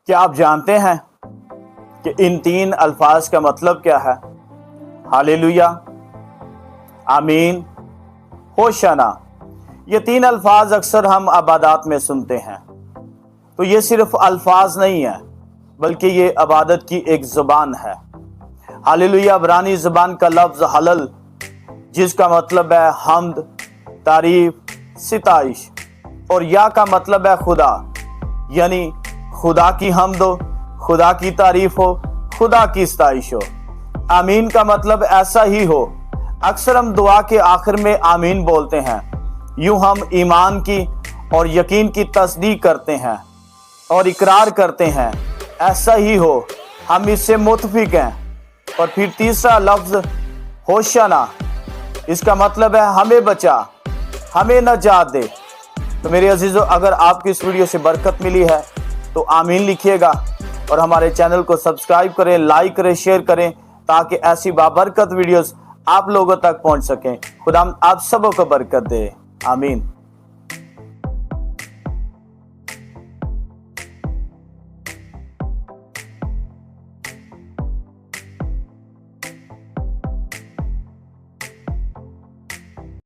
क्या आप जानते हैं कि इन तीन अल्फाज का मतलब क्या है? हालेलुया, आमीन, होशाना। ये तीन अल्फाज अक्सर हम इबादत में सुनते हैं। तो ये सिर्फ अल्फाज नहीं है, बल्कि ये इबादत की एक जुबान है। हालेलुया इब्रानी जुबान का लफ्ज हलल, जिसका मतलब है हम्द, तारीफ, सिताइश, और या का मतलब है खुदा, यानी खुदा की हम्द हो, खुदा की तारीफ हो, खुदा की सताइश हो। आमीन का मतलब ऐसा ही हो। अक्सर हम दुआ के आखिर में आमीन बोलते हैं। यूं हम ईमान की और यकीन की तस्दीक करते हैं और इकरार करते हैं ऐसा ही हो, हम इससे मुतफिक हैं। और फिर तीसरा लफ्ज होशाना, इसका मतलब है हमें बचा, हमें नजात दे। तो मेरे अजीजों, अगर आपकी इस वीडियो से बरकत मिली है तो आमीन लिखिएगा और हमारे चैनल को सब्सक्राइब करें, लाइक करें, शेयर करें, ताकि ऐसी बाबरकत वीडियोस आप लोगों तक पहुंच सकें। खुदा आप सबों को बरकत दे। आमीन।